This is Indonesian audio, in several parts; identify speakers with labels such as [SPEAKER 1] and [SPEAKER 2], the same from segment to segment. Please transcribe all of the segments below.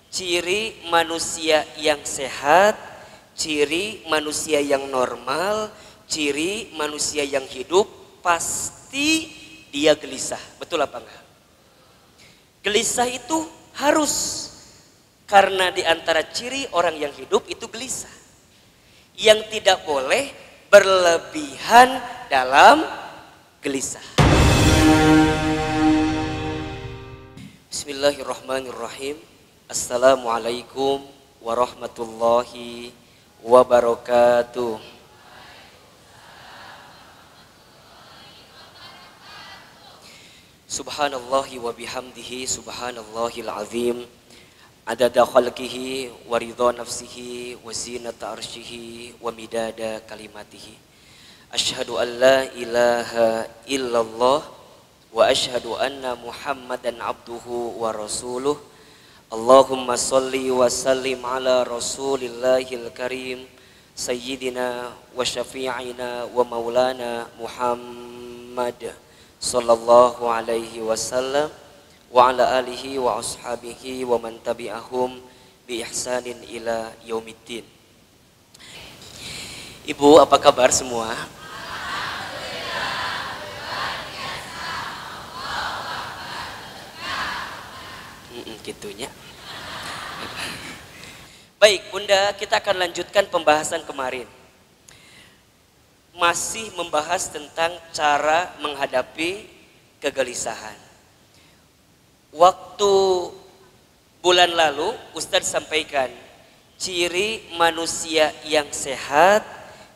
[SPEAKER 1] ciri manusia yang sehat, ciri manusia yang normal, ciri manusia yang hidup, pasti dia gelisah. Betul apa enggak? Gelisah itu harus, karena di antara ciri orang yang hidup itu gelisah. Yang tidak boleh berlebihan dalam gelisah. Bismillahirrahmanirrahim. Assalamualaikum warahmatullahi wabarakatuh. Subhanallahi wa bihamdihi, subhanallahil azim, adada khalqihi wa ridha nafsihi wa zinata arsyihi wa midada kalimatihi. Asyhadu an la ilaha illallah wa asyhadu anna Muhammadan abduhu wa rasuluh. Allahumma salli wa sallim ala rasulillahil karim sayyidina wa syafi'ina wa maulana Muhammad sallallahu alaihi wasallam wa ala alihi wa ashabihi wa man tabi'ahum bi ihsanin ila yaumiddin. Ibu, apa kabar semua? Gitunya. Baik Bunda, kita akan lanjutkan pembahasan kemarin. Masih membahas tentang cara menghadapi kegelisahan. Waktu bulan lalu Ustadz sampaikan ciri manusia yang sehat,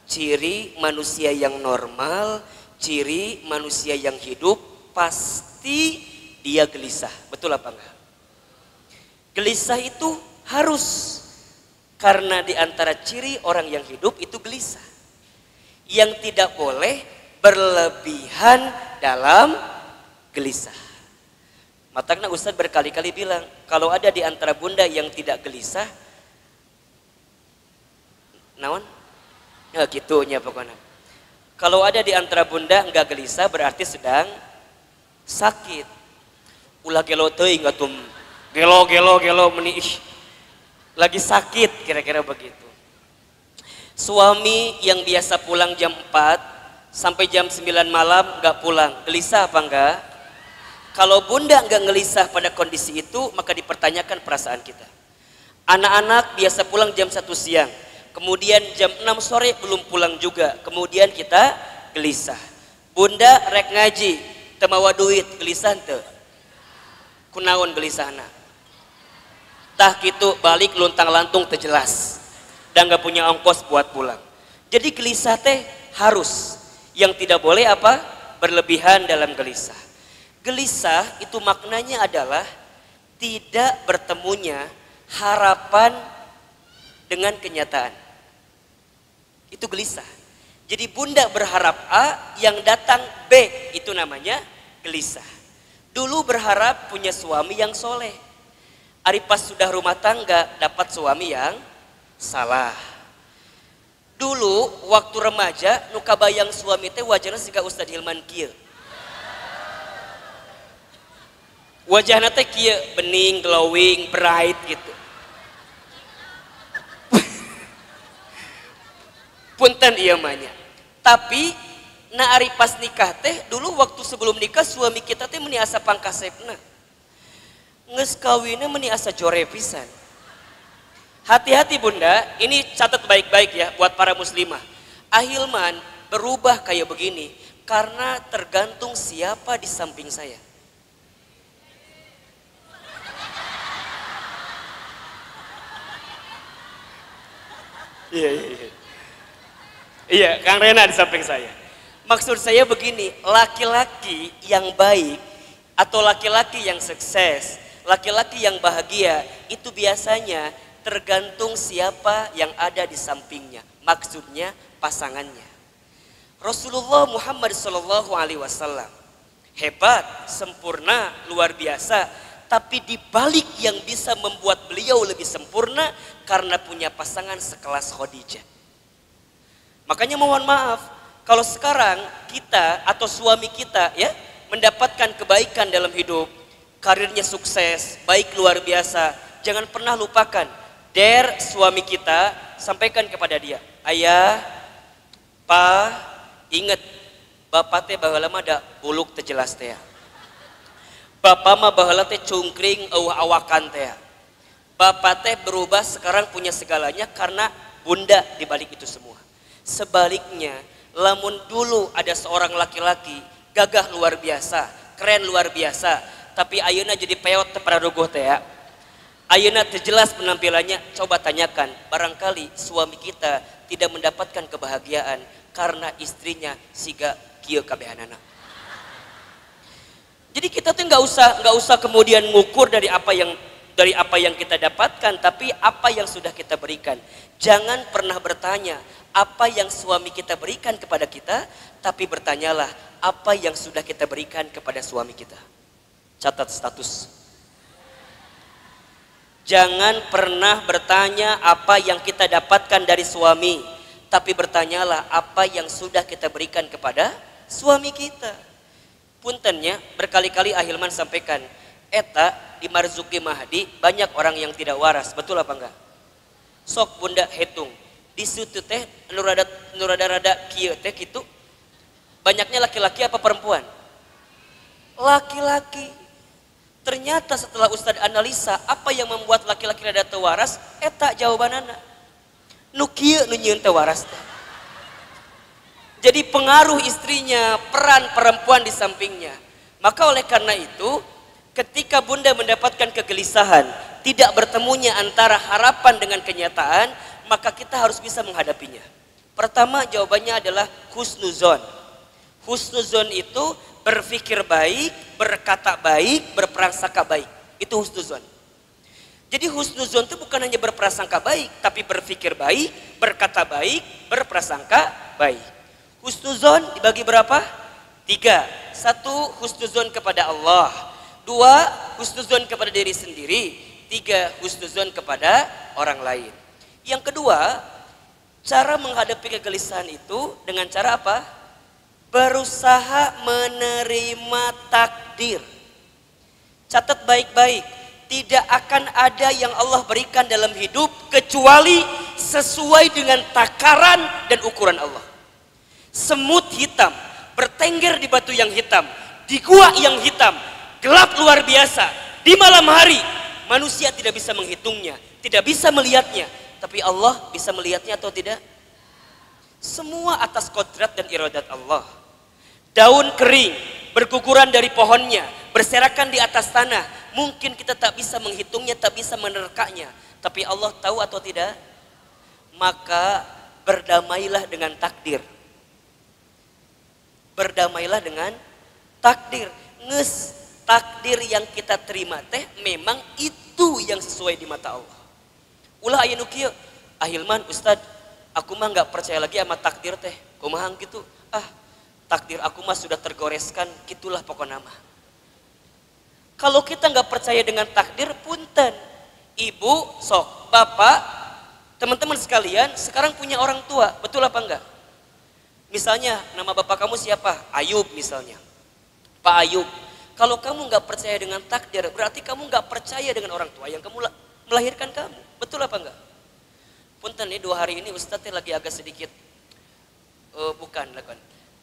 [SPEAKER 1] ciri manusia yang normal, ciri manusia yang hidup, pasti dia gelisah. Betul apa enggak? Gelisah itu harus, karena di antara ciri orang yang hidup itu gelisah. Yang tidak boleh berlebihan dalam gelisah. Makanya Ustadz berkali-kali bilang, kalau ada di antara Bunda yang tidak gelisah, naon? Ya gitunya pokoknya. Kalau ada di antara Bunda enggak gelisah, berarti sedang sakit. Ulah gelo teuing atuh. Gelo meni lagi sakit, kira-kira begitu. Suami yang biasa pulang jam 4 sampai jam 9 malam nggak pulang, gelisah apa enggak? Kalau Bunda enggak gelisah pada kondisi itu, maka dipertanyakan perasaan kita. Anak-anak biasa pulang jam 1 siang, kemudian jam 6 sore belum pulang juga, kemudian kita gelisah. Bunda rek ngaji teu mawa duit, gelisah teu? Kunaon gelisahna? Tah gitu balik luntang lantung terjelas dan gak punya ongkos buat pulang. Jadi gelisah teh harus, yang tidak boleh apa? Berlebihan dalam gelisah. Gelisah itu maknanya adalah tidak bertemunya harapan dengan kenyataan. Itu gelisah. Jadi Bunda berharap A, yang datang B, itu namanya gelisah. Dulu berharap punya suami yang soleh. Ari pas sudah rumah tangga dapat suami yang salah. Dulu waktu remaja nu kabayang suami teh wajahna siga Ustadz Hilman kieu. Wajahna teh kieu, bening, glowing, bright gitu. Punten ieu mah nya. Tapi na ari pas nikah teh, dulu waktu sebelum nikah suami kita teh meni asa pangkasepna. Nges kawinnya meni asa jore pisan. Hati-hati Bunda, ini catat baik-baik ya buat para muslimah. Ahilman berubah kayak begini karena tergantung siapa di samping saya. Iya, Kang Rena di samping saya. Maksud saya begini, laki-laki yang baik atau laki-laki yang sukses, laki-laki yang bahagia itu biasanya tergantung siapa yang ada di sampingnya. Maksudnya pasangannya. Rasulullah Muhammad SAW hebat, sempurna, luar biasa. Tapi di balik yang bisa membuat beliau lebih sempurna karena punya pasangan sekelas Khadijah. Makanya mohon maaf, kalau sekarang kita atau suami kita ya mendapatkan kebaikan dalam hidup, karirnya sukses, baik luar biasa, jangan pernah lupakan. Dare suami kita, sampaikan kepada dia, ayah, pa, ingat, bapak teh baheula mah da buluk teh jelas teh. Bapak mah baheula teh cungkring awakan teh. Bapak teh berubah sekarang punya segalanya karena bunda dibalik itu semua. Sebaliknya, lamun dulu ada seorang laki-laki gagah luar biasa, keren luar biasa, tapi ayeuna jadi peot teh pararuguh teh ya. Ayeuna teh jelas penampilannya, coba tanyakan, barangkali suami kita tidak mendapatkan kebahagiaan karena istrinya siga kieu kabehanana. Jadi kita tuh nggak usah kemudian ngukur dari apa yang kita dapatkan, tapi apa yang sudah kita berikan. Jangan pernah bertanya apa yang suami kita berikan kepada kita, tapi bertanyalah apa yang sudah kita berikan kepada suami kita. Catat status. Jangan pernah bertanya apa yang kita dapatkan dari suami, tapi bertanyalah apa yang sudah kita berikan kepada suami kita. Puntennya berkali-kali Ahilman sampaikan, eta di Marzuki Mahdi banyak orang yang tidak waras, betul apa enggak? Sok bunda hitung, di situ teh nurada kieu teh kitu, banyaknya laki-laki apa perempuan? Laki-laki. Ternyata setelah Ustadz analisa apa yang membuat laki-laki rada teu waras, eta jawabanana. Nu kieu nu nyieun teu waras teh. Jadi pengaruh istrinya, peran perempuan di sampingnya. Maka oleh karena itu, ketika bunda mendapatkan kegelisahan, tidak bertemunya antara harapan dengan kenyataan, maka kita harus bisa menghadapinya. Pertama jawabannya adalah husnuzon. Husnuzon itu berpikir baik, berkata baik, berprasangka baik. Itu husnuzon. Jadi husnuzon itu bukan hanya berprasangka baik, tapi berpikir baik, berkata baik, berprasangka baik. Husnuzon dibagi berapa? 3. 1. Husnuzon kepada Allah. 2. Husnuzon kepada diri sendiri. 3. Husnuzon kepada orang lain. Yang kedua, cara menghadapi kegelisahan itu dengan cara apa? Berusaha menerima takdir. Catat baik-baik, tidak akan ada yang Allah berikan dalam hidup kecuali sesuai dengan takaran dan ukuran Allah. Semut hitam bertengger di batu yang hitam, di gua yang hitam, gelap luar biasa, di malam hari manusia tidak bisa menghitungnya, tidak bisa melihatnya, tapi Allah bisa melihatnya atau tidak? Semua atas kodrat dan iradat Allah. Daun kering berguguran dari pohonnya, berserakan di atas tanah, mungkin kita tak bisa menghitungnya, tak bisa menerkanya, tapi Allah tahu atau tidak? Maka berdamailah dengan takdir. Berdamailah dengan takdir. Nges takdir yang kita terima teh memang itu yang sesuai di mata Allah. Ulah aya nu kieu, Ahilman Ustad, aku mah nggak percaya lagi sama takdir teh. Kumaha gitu? Takdir aku mah sudah tergoreskan, gitulah pokoknya mah. Kalau kita nggak percaya dengan takdir, punten. Ibu, sok, bapak, teman-teman sekalian, sekarang punya orang tua, betul apa enggak? Misalnya nama bapak kamu siapa? Ayub misalnya. Pak Ayub. Kalau kamu nggak percaya dengan takdir, berarti kamu nggak percaya dengan orang tua yang kamu melahirkan kamu. Betul apa enggak? Punten nih 2 hari ini Ustadz lagi agak sedikit,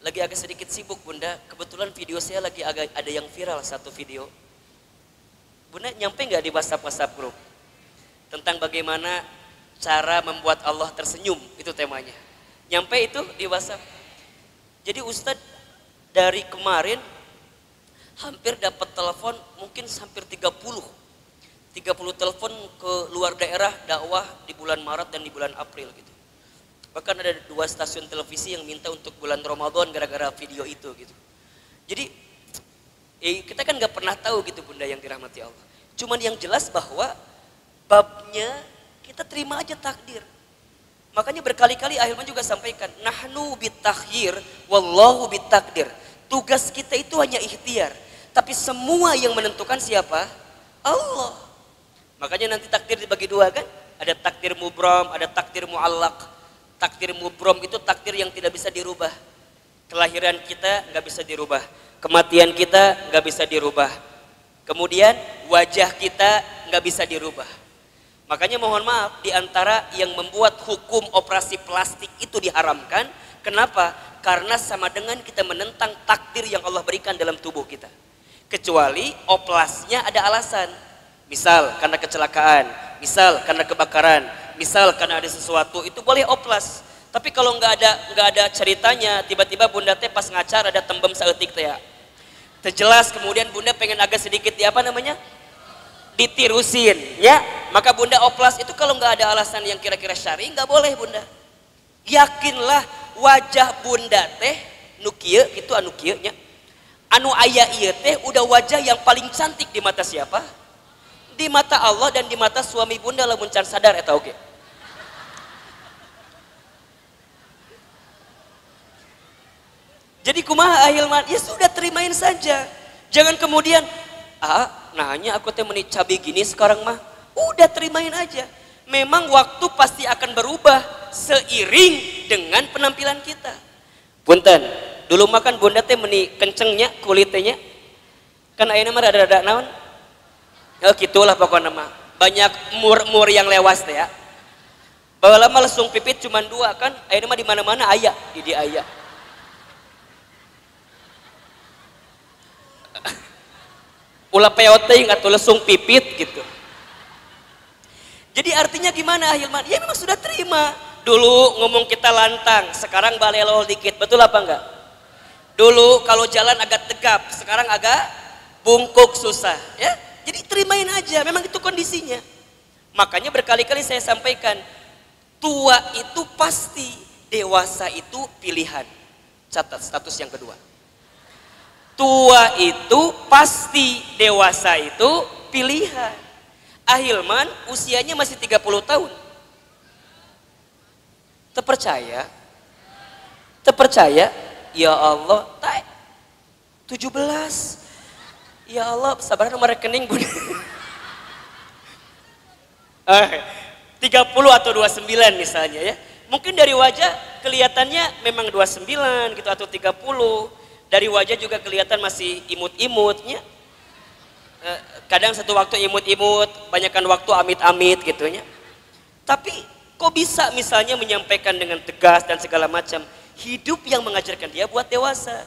[SPEAKER 1] lagi agak sedikit sibuk bunda. Kebetulan video saya lagi agak ada yang viral, satu video. Bunda nyampe nggak di WhatsApp grup? Tentang bagaimana cara membuat Allah tersenyum, itu temanya. Nyampe itu di WhatsApp. Jadi Ustadz dari kemarin hampir dapat telepon mungkin hampir 30 telepon ke luar daerah dakwah di bulan Maret dan di bulan April gitu. Bahkan ada 2 stasiun televisi yang minta untuk bulan Ramadan gara-gara video itu gitu. Jadi kita kan nggak pernah tahu gitu bunda yang dirahmati Allah. Cuman yang jelas bahwa babnya kita terima aja takdir. Makanya berkali-kali Ahilman juga sampaikan, nahnu bitakhir wallahu bitakdir. Tugas kita itu hanya ikhtiar, tapi semua yang menentukan siapa? Allah. Makanya nanti takdir dibagi 2 kan? Ada takdir mubram, ada takdir muallaq. Takdir mubram itu takdir yang tidak bisa dirubah. Kelahiran kita nggak bisa dirubah, kematian kita nggak bisa dirubah, kemudian wajah kita nggak bisa dirubah. Makanya mohon maaf, di antara yang membuat hukum operasi plastik itu diharamkan, kenapa? Karena sama dengan kita menentang takdir yang Allah berikan dalam tubuh kita. Kecuali oplasnya ada alasan. Misal karena kecelakaan, misal karena kebakaran, misal karena ada sesuatu, itu boleh oplas. Tapi kalau nggak ada ceritanya, tiba-tiba bunda teh pas ngacar ada tembem saeutik teh ya. Terjelas kemudian bunda pengen agak sedikit di apa namanya? Ditirusin, ya. Maka bunda oplas itu kalau nggak ada alasan yang kira-kira syar'i nggak boleh bunda. Yakinlah wajah bunda teh nu kieu kitu anu kieu nya. Anu aya ieu teh udah wajah yang paling cantik di mata siapa? Di mata Allah dan di mata suami bunda lamun can sadar eta oge. Jadi kumaha ahilman? Ya sudah terimain saja. Jangan kemudian, nanya aku teh meni cabai gini sekarang mah. Udah terimain aja. Memang waktu pasti akan berubah seiring dengan penampilan kita. Punten, dulu makan bunda teh meni kencengnya kulitnya. Kan ayeuna mah rada-rada naon? Ya gitulah pokoknya mah. Banyak mur-mur yang lewas teh ya. Baheula mah lesung pipit cuma 2 kan, ayeuna mah di mana-mana aya, di aya. Ulah peoteng atau lesung pipit gitu. Jadi artinya gimana ahilman? Ya memang sudah terima. Dulu ngomong kita lantang, sekarang balelol dikit, betul apa enggak? Dulu kalau jalan agak tegap, sekarang agak bungkuk susah, ya. Jadi terimain aja, memang itu kondisinya. Makanya berkali-kali saya sampaikan, tua itu pasti, dewasa itu pilihan. Catat status yang kedua. Tua itu pasti, dewasa itu pilihan. Ahilman usianya masih 30 tahun. Terpercaya? Terpercaya? Ya Allah, 17. Ya Allah, sabar nomor rekening bun. 30 atau 29 misalnya ya. Mungkin dari wajah kelihatannya memang 29 gitu atau 30. Dari wajah juga kelihatan masih imut-imutnya. Kadang satu waktu imut-imut, banyakkan waktu amit-amit gitunya. Tapi kok bisa misalnya menyampaikan dengan tegas dan segala macam. Hidup yang mengajarkan dia buat dewasa.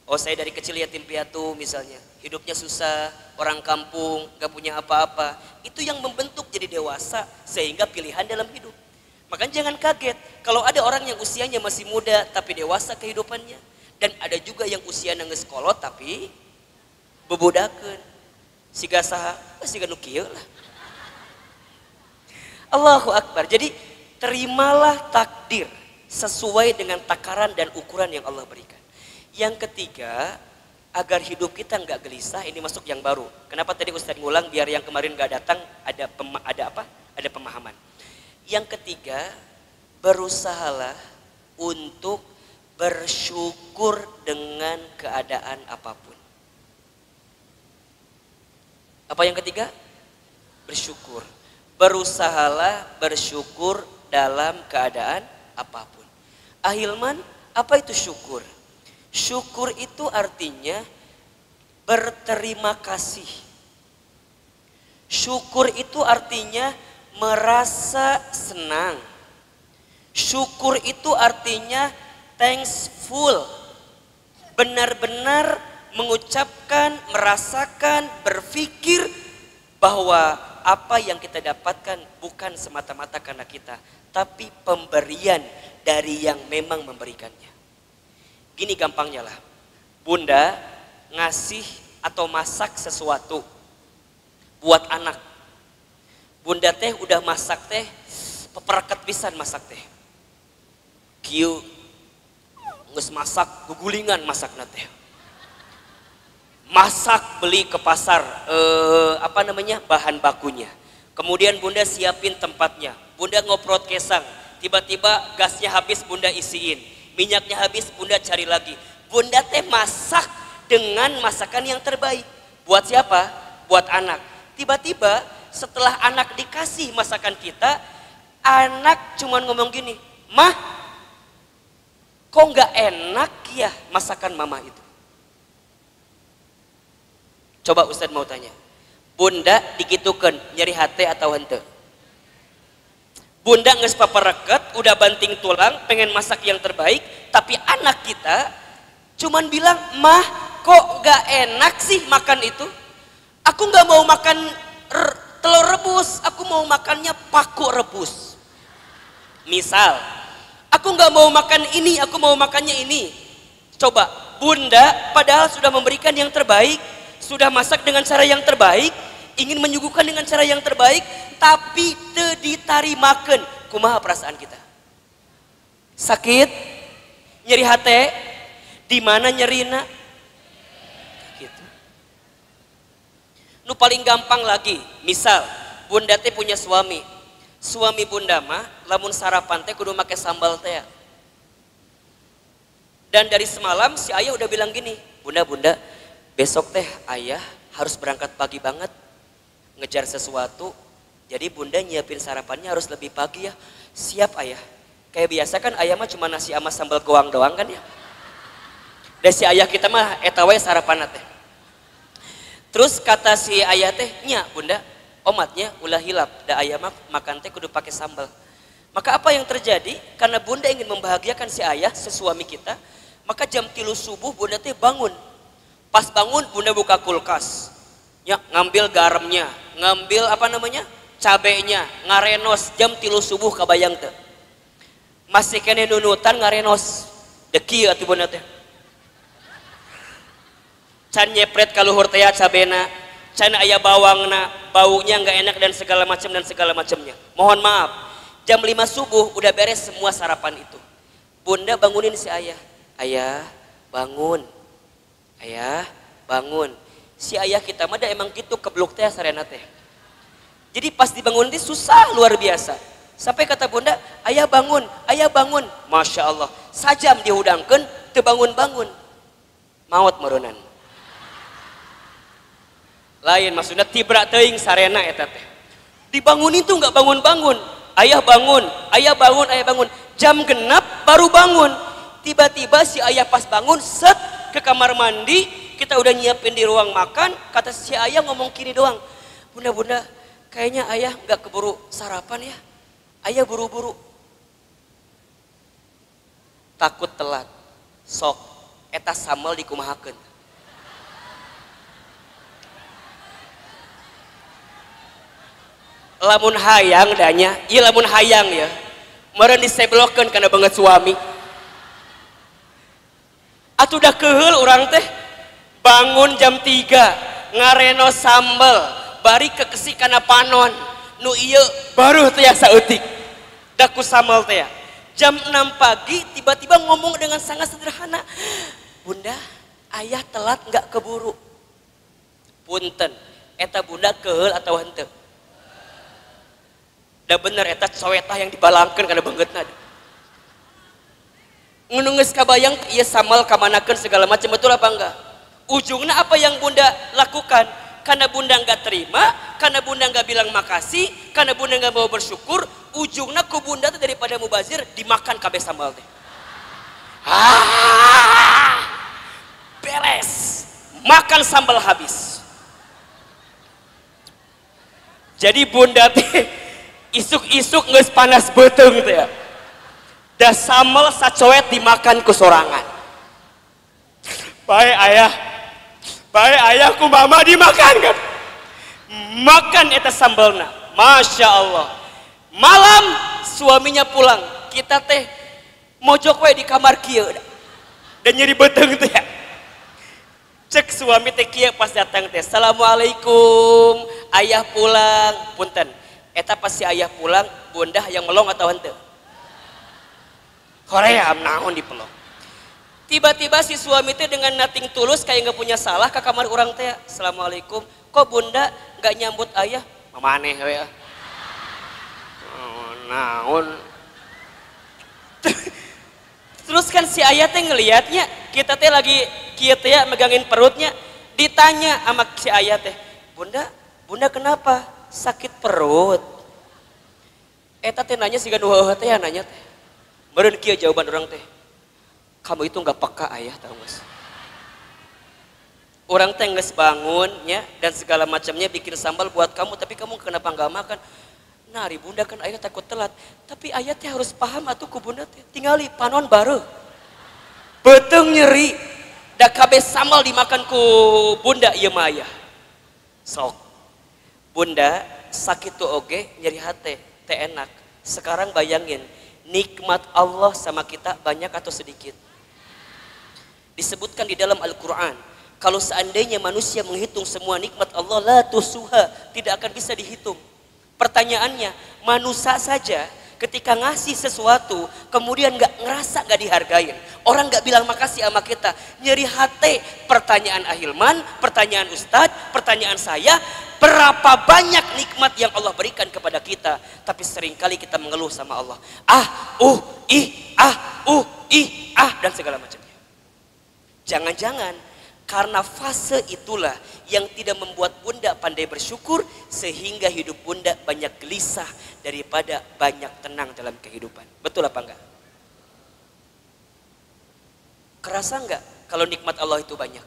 [SPEAKER 1] Oh saya dari kecil yatim piatu misalnya. Hidupnya susah, orang kampung, gak punya apa-apa. Itu yang membentuk jadi dewasa sehingga pilihan dalam hidup. Makanya jangan kaget kalau ada orang yang usianya masih muda tapi dewasa kehidupannya. Dan ada juga yang usia nangis kolot tapi bebudakeun. Siga saha? Siga nu kieu lah. Allahu Akbar. Jadi terimalah takdir sesuai dengan takaran dan ukuran yang Allah berikan. Yang ketiga, agar hidup kita nggak gelisah, ini masuk yang baru. Kenapa tadi Ustadz ngulang biar yang kemarin nggak datang ada pemahaman. Yang ketiga, berusahalah untuk bersyukur dengan keadaan apapun. Apa yang ketiga? Bersyukur. Berusahalah bersyukur dalam keadaan apapun. Ahilman, apa itu syukur? Syukur itu artinya berterima kasih. Syukur itu artinya merasa senang. Syukur itu artinya thankful, benar-benar mengucapkan, merasakan, berpikir bahwa apa yang kita dapatkan bukan semata-mata karena kita, tapi pemberian dari yang memang memberikannya. Gini gampangnya lah, bunda ngasih atau masak sesuatu buat anak. Bunda teh udah masak teh, pepereket pisan masak teh. Kieu geus masak gugulingan masak teh. Masak beli ke pasar bahan bakunya. Kemudian bunda siapin tempatnya. Bunda ngoprot kesang. Tiba-tiba gasnya habis bunda isiin. Minyaknya habis bunda cari lagi. Bunda teh masak dengan masakan yang terbaik. Buat siapa? Buat anak. Tiba-tiba setelah anak dikasih masakan kita, anak cuman ngomong gini, "Mah, kok nggak enak ya masakan mama itu?" Coba Ustadz mau tanya, bunda digitukan nyeri hati atau hente? Bunda nges papareket, udah banting tulang, pengen masak yang terbaik, tapi anak kita cuman bilang, mah kok gak enak sih makan itu? Aku gak mau makan telur rebus, aku mau makannya paku rebus. Misal, aku gak mau makan ini, aku mau makannya ini. Coba, bunda padahal sudah memberikan yang terbaik, sudah masak dengan cara yang terbaik, ingin menyuguhkan dengan cara yang terbaik, tapi teu ditarimakeun. Kumaha perasaan kita? Sakit? Nyeri hate? Di mana nyerina? Gitu. Nu paling gampang lagi, misal bunda teh punya suami. Suami bunda mah lamun sarapan teh kudu make sambal teh. Dan dari semalam si ayah udah bilang gini, bunda, besok teh ayah harus berangkat pagi banget. Ngejar sesuatu, jadi bunda nyiapin sarapannya harus lebih pagi ya. Siap ayah. Kayak biasa kan ayah mah cuma nasi sama sambal goang doang kan ya. Dan si ayah kita mah eta we sarapan teh. Terus kata si ayah teh, nya bunda, omatnya ulah hilap, da ayah mah makan teh kudu pakai sambal. Maka apa yang terjadi? Karena bunda ingin membahagiakan si ayah, sesuami kita, maka jam 3 subuh bunda teh bangun. Pas bangun bunda buka kulkas. Ya, ngambil garamnya, ngambil apa namanya, cabenya, ngarenos jam 3 subuh kabayang teh. Masih kene nunutan ngarenos, deki atuh bunda teh. Can nyepret kaluhur teh cabena, can aya bawangna, baunya nggak enak dan segala macamnya. Mohon maaf, jam 5 subuh udah beres semua sarapan itu. Bunda bangunin si ayah, ayah bangun, ayah bangun. Si ayah kita mah emang gitu kebluk teh sarena teh. Jadi pas dibangun itu susah luar biasa. Sampai kata bunda, ayah bangun, ayah bangun. Masya Allah, sajam dihudangkan, teu bangun-bangun. Maut merunan. Lain maksudnya tibra teuing sarena eta teh. Dibangunin tuh nggak bangun-bangun. Ayah bangun, ayah bangun, ayah bangun. Jam genap baru bangun. Tiba-tiba si ayah pas bangun, set ke kamar mandi, kita udah nyiapin di ruang makan, kata si ayah ngomong kiri doang, bunda, kayaknya ayah nggak keburu sarapan ya, ayah buru-buru, takut telat, sok, eta sambal dikumahakeun. Lamun hayang danya, iya lamun hayang ya, meureun diseblokeun karena banget suami. Atuh udah keheul urang teh. Bangun jam 3 ngareno sambal bari kekesi kana panon nu ieu baru teh ya saeutik daku sambal teh. Jam 6 pagi tiba-tiba ngomong dengan sangat sederhana, bunda ayah telat nggak keburu. Punten eta bunda keheul atau henteu? Da bener eta coetah yang dibalangkeun kana beungeutna. Ngeungeus kabayang ieu sambal kamanakeun segala macam, betul apa enggak? Ujungnya apa yang bunda lakukan? Karena bunda nggak terima, karena bunda nggak bilang makasih, karena bunda nggak mau bersyukur, ujungnya ku bunda tuh daripada mubazir dimakan kabeh sambal teh. Beres, makan sambal habis. Jadi bunda teh isuk-isuk geus panas beuteung teh ya. Da sambal sacoet dimakan ku sorangan. Bae ayah ku mama dimakan kan. Makan eta sambalna. Masya Allah. Malam suaminya pulang. Kita teh mojok we di kamar kieu. Dan nyeri beuteung teh. Cek suami teh kieu pas datang teh. Assalamualaikum. Ayah pulang. Punten. Eta pas si ayah pulang, bunda yang melong atau henteu? Korea naon dipelong. Tiba-tiba si suami teh dengan nating tulus kayak nggak punya salah ke kamar orang teh. Assalamualaikum. Kok bunda nggak nyambut ayah? Mamaneh we. Naon? Terus kan si ayah teh ngelihatnya kita teh lagi kieu teh megangin perutnya, ditanya sama si ayah teh, bunda kenapa? Sakit perut. Eta teh nanya siga nu heuheuh teh nanya teh. Meureun kieu jawaban orang teh. Kamu itu nggak peka ayah, tahu mas? Orang tengges bangunnya dan segala macamnya bikin sambal buat kamu, tapi kamu kenapa nggak makan? Nari bunda kan ayah takut telat. Tapi ayatnya harus paham atuh ku bunda teh. Tingali panon baru. Beteng nyeri. Da kabe samal dimakan ku bunda ieu mah aya. Sok. Bunda sakit tuh oge nyeri hate teh enak. Sekarang bayangin nikmat Allah sama kita banyak atau sedikit. Disebutkan di dalam Al-Quran, kalau seandainya manusia menghitung semua nikmat Allah, la tusuha, tidak akan bisa dihitung. Pertanyaannya, manusia saja ketika ngasih sesuatu, kemudian ngerasa gak dihargain, orang gak bilang makasih sama kita, nyeri hati. Pertanyaan Ahilman, pertanyaan Ustadz, pertanyaan saya, berapa banyak nikmat yang Allah berikan kepada kita, tapi seringkali kita mengeluh sama Allah, dan segala macamnya. Jangan-jangan karena fase itulah yang tidak membuat bunda pandai bersyukur, sehingga hidup bunda banyak gelisah daripada banyak tenang dalam kehidupan. Betul apa enggak? Kerasa enggak kalau nikmat Allah itu banyak?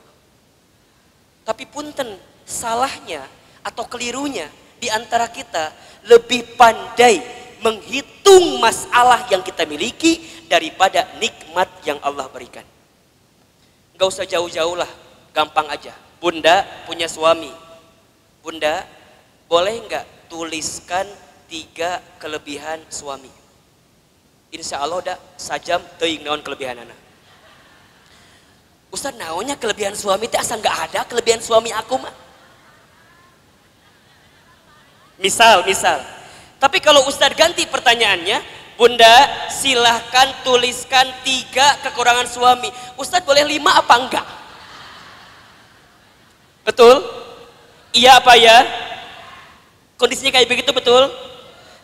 [SPEAKER 1] Tapi punten, salahnya atau kelirunya di antara kita lebih pandai menghitung masalah yang kita miliki daripada nikmat yang Allah berikan. Enggak usah jauh-jauh lah, gampang aja. Bunda punya suami. Bunda, boleh enggak tuliskan 3 kelebihan suami? Insya Allah dah sajam teuing naon kelebihan anak. Ustaz, naonnya kelebihan suami teh asa enggak ada kelebihan suami aku mah. Misal. Tapi kalau Ustaz ganti pertanyaannya, Bunda silahkan tuliskan 3 kekurangan suami. Ustaz boleh 5 apa enggak? Betul? Iya apa ya? Kondisinya kayak begitu betul?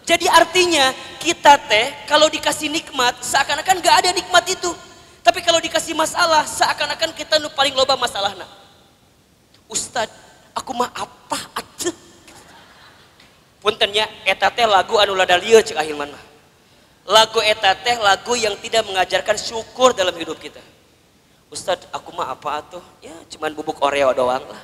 [SPEAKER 1] Jadi artinya kita teh kalau dikasih nikmat seakan-akan enggak ada nikmat itu. Tapi kalau dikasih masalah seakan-akan kita nu paling loba masalahna. Ustaz, aku mah apa atuh? Puntennya eta teh lagu anu lada lieu ceuk Ahilman mah. Lagu eta teh lagu yang tidak mengajarkan syukur dalam hidup kita. Ustadz, aku mah apa tuh? Ya cuman bubuk Oreo doang lah.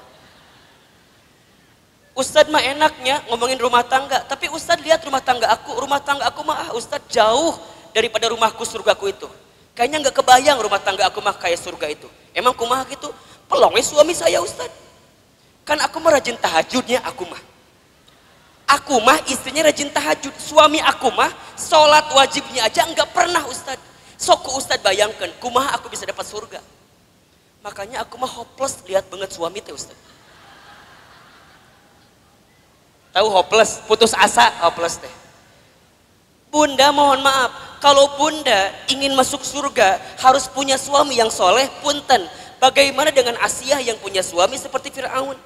[SPEAKER 1] Ustadz mah enaknya ngomongin rumah tangga, tapi Ustadz lihat rumah tangga aku mah Ustadz jauh daripada rumahku surgaku itu. Kayaknya nggak kebayang rumah tangga aku mah kayak surga itu. Emang kumaha gitu? Pelongnya suami saya Ustadz. Kan aku mah rajin tahajudnya aku mah. Aku mah istrinya rajin tahajud, suami aku mah sholat wajibnya aja enggak pernah Ustadz. Sok Ustadz bayangkan, kumaha aku bisa dapat surga. Makanya aku mah hopeless lihat banget suami teh Ustadz. Tahu hopeless, putus asa, hopeless teh. Bunda mohon maaf, kalau bunda ingin masuk surga harus punya suami yang soleh, punten. Bagaimana dengan Asia yang punya suami seperti Fir'aun?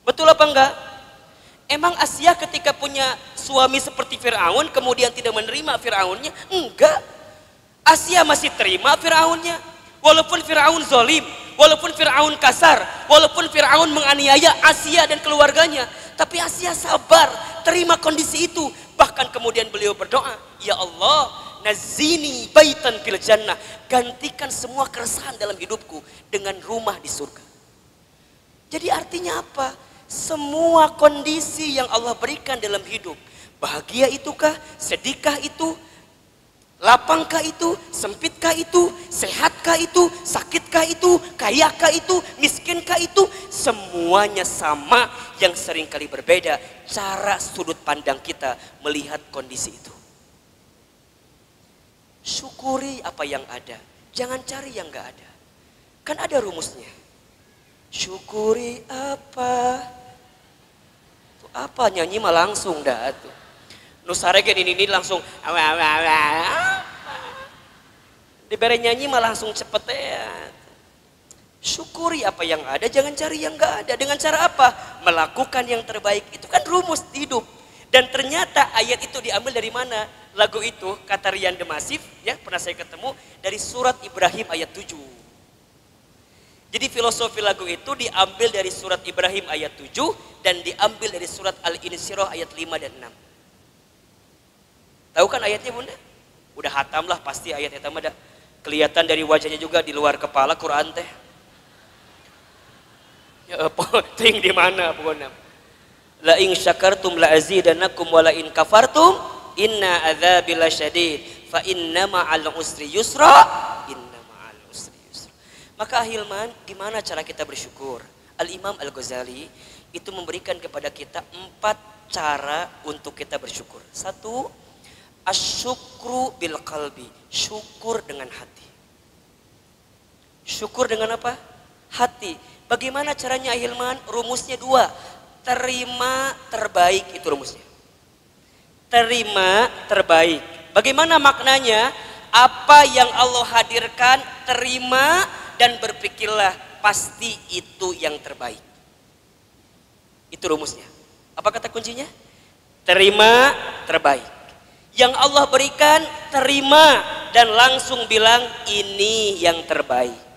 [SPEAKER 1] Betul apa enggak? Emang Asia ketika punya suami seperti Fir'aun kemudian tidak menerima Fir'aunnya? Enggak. Asia masih terima Fir'aunnya. Walaupun Fir'aun zolim, walaupun Fir'aun kasar, walaupun Fir'aun menganiaya Asia dan keluarganya. Tapi Asia sabar, terima kondisi itu. Bahkan kemudian beliau berdoa, ya Allah, nazini baitan fil jannah. Gantikan semua keresahan dalam hidupku dengan rumah di surga. Jadi artinya apa? Semua kondisi yang Allah berikan dalam hidup, bahagia itukah, sedihkah itu, lapangkah itu, sempitkah itu, sehatkah itu, sakitkah itu, kayakah itu, miskinkah itu, semuanya sama, yang seringkali berbeda cara sudut pandang kita melihat kondisi itu. Syukuri apa yang ada, jangan cari yang gak ada. Kan ada rumusnya. Syukuri apa nyanyi mah langsung dah tuh. Nu sarege ini langsung dibere nyanyi mah langsung cepet ya. Syukuri apa yang ada, jangan cari yang enggak ada. Dengan cara apa? Melakukan yang terbaik. Itu kan rumus hidup. Dan ternyata ayat itu diambil dari mana? Lagu itu kata Rian The Massive, ya pernah saya ketemu, dari surat Ibrahim ayat 7. Jadi filosofi lagu itu diambil dari surat Ibrahim ayat 7 dan diambil dari surat Al-Insyirah ayat 5 dan 6. Tahu kan ayatnya Bunda? Udah hatam lah pasti ayat itu mah. Kelihatan dari wajahnya juga di luar kepala Quran teh. Ya apa? Ting di mana Bunda? La in syakartum la azidannakum wa la in kafartum inna adzabi lasyadid fa inna ma'al usri yusra inna ma'al usri yusra. Maka ahilman, gimana cara kita bersyukur? Al-Imam Al-Ghazali itu memberikan kepada kita 4 cara untuk kita bersyukur. 1, asyukru bil qalbi, syukur dengan hati. Syukur dengan apa? Hati. Bagaimana caranya ahilman? Rumusnya 2. Terima terbaik, itu rumusnya. Terima terbaik. Bagaimana maknanya? Apa yang Allah hadirkan, terima dan berpikirlah pasti itu yang terbaik. Itu rumusnya. Apa kata kuncinya? Terima terbaik. Yang Allah berikan, terima dan langsung bilang ini yang terbaik.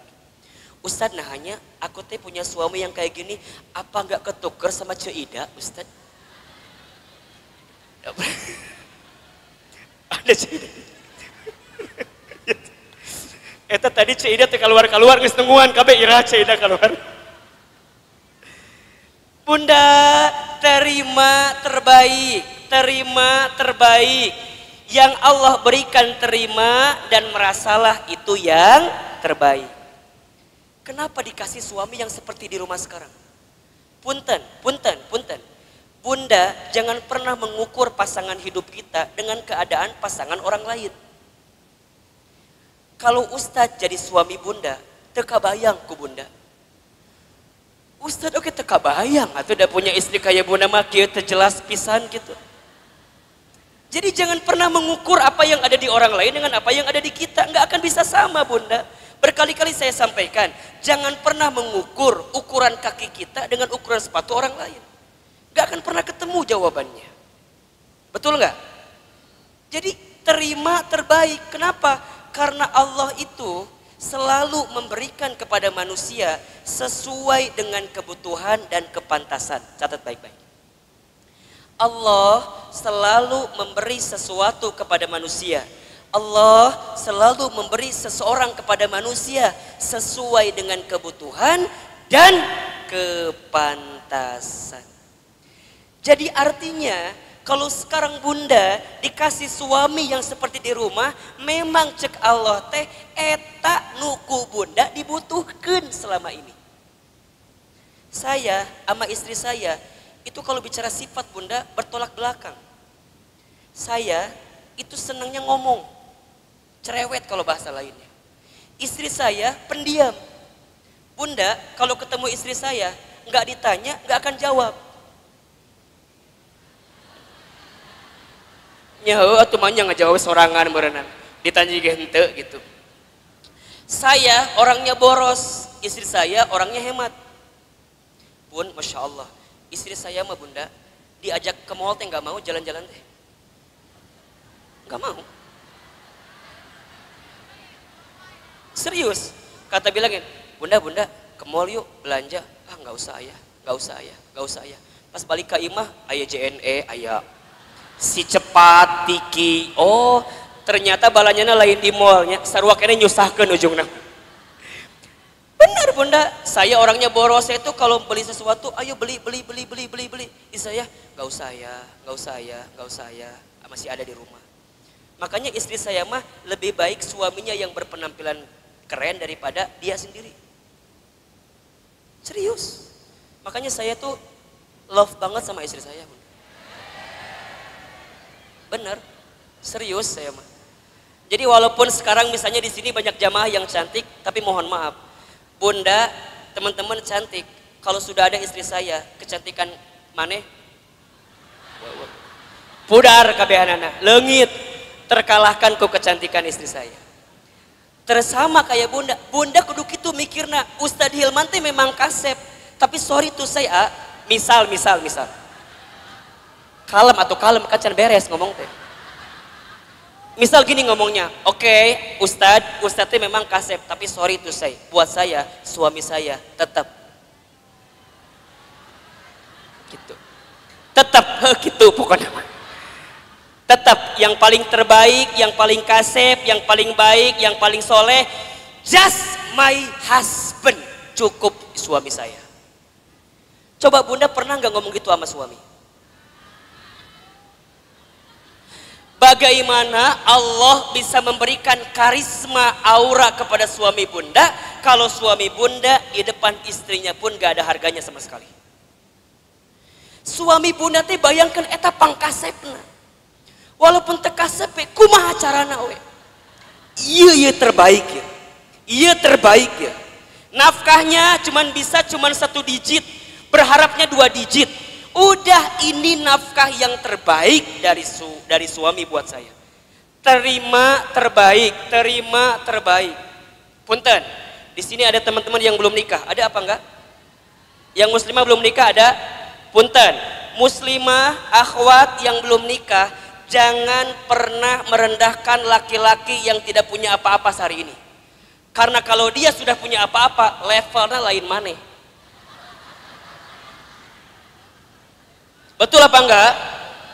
[SPEAKER 1] Ustadz, nah hanya aku teh punya suami yang kayak gini, apa nggak ketuker sama Cik Ida, Ustadz? Ada Cik Ida. Eta tadi Cik Ida teh keluar geus nungguan kabeh ira Cik Ida keluar. Bunda, terima terbaik, terima terbaik. Yang Allah berikan terima dan merasalah itu yang terbaik. Kenapa dikasih suami yang seperti di rumah sekarang? Punten. Bunda, jangan pernah mengukur pasangan hidup kita dengan keadaan pasangan orang lain. Kalau Ustadz jadi suami bunda, teka bayang ku bunda. Ustadz oke teka bayang, atau udah punya istri kayak bunda mah kieu teu jelas pisan gitu. Jadi jangan pernah mengukur apa yang ada di orang lain dengan apa yang ada di kita, nggak akan bisa sama bunda. Berkali-kali saya sampaikan, jangan pernah mengukur ukuran kaki kita dengan ukuran sepatu orang lain. Nggak akan pernah ketemu jawabannya. Betul nggak? Jadi terima terbaik. Kenapa? Karena Allah itu selalu memberikan kepada manusia sesuai dengan kebutuhan dan kepantasan. Catat baik-baik. Allah selalu memberi sesuatu kepada manusia. Allah selalu memberi seseorang kepada manusia sesuai dengan kebutuhan dan kepantasan. Jadi artinya kalau sekarang bunda dikasih suami yang seperti di rumah, memang cek Allah teh eta nuku bunda dibutuhkan selama ini. Saya sama istri saya itu kalau bicara sifat bunda bertolak belakang. Saya itu senangnya ngomong, cerewet kalau bahasa lainnya. Istri saya pendiam. Bunda kalau ketemu istri saya nggak ditanya nggak akan jawab. Nyaho atuh mah nya ngajawab sorangan berenang. Ditanya ge henteu gitu. Saya orangnya boros, istri saya orangnya hemat. Pun Masya Allah, istri saya mah bunda diajak ke mall teh nggak mau jalan-jalan teh. Nggak mau. Serius, kata bilangin, bunda ke mall yuk belanja. Ah nggak usah ya. Pas balik ke imah, aya JNE, aya si cepat tiki. Oh ternyata balanya lain di mallnya, sarua kene nyusahkeun ujungna. Benar bunda, saya orangnya boros itu kalau beli sesuatu, ayo beli. Istri saya nggak usah ya, masih ada di rumah. Makanya istri saya mah lebih baik suaminya yang berpenampilan keren daripada dia sendiri. Serius. Makanya saya tuh love banget sama istri saya. Bener, serius saya mah. Jadi walaupun sekarang misalnya di sini banyak jamaah yang cantik, tapi mohon maaf, bunda, teman-teman cantik. Kalau sudah ada istri saya, kecantikan maneh pudar kabehanana, leungit, terkalahkan ku kecantikan istri saya. Tersama kayak bunda kudu kitu mikirna, Ustadz Hilman teh memang kasep, tapi sorry tuh saya, misal. Kalem kacan beres ngomong teh. Misal gini ngomongnya, oke, Ustadz teh memang kasep, tapi sorry tuh saya, buat saya, suami saya tetap gitu. Tetap gitu pokoknya. Tetap yang paling terbaik, yang paling kasep, yang paling baik, yang paling soleh, just my husband, cukup suami saya. Coba bunda pernah nggak ngomong gitu sama suami? Bagaimana Allah bisa memberikan karisma aura kepada suami bunda kalau suami bunda di depan istrinya pun gak ada harganya sama sekali. Suami bunda teh bayangkan eta pangkasepna. Walaupun teu kasep kumaha carana we. Ieu terbaik ya. Ieu terbaik ya. Nafkahnya bisa cuman 1 digit, berharapnya 2 digit. Udah ini nafkah yang terbaik dari suami buat saya. Terima terbaik. Punten, di sini ada teman-teman yang belum nikah. Ada apa enggak? Yang muslimah belum nikah ada? Punten, muslimah, akhwat yang belum nikah, jangan pernah merendahkan laki-laki yang tidak punya apa-apa sehari ini. Karena kalau dia sudah punya apa-apa, levelnya lain maneh. Betul apa enggak?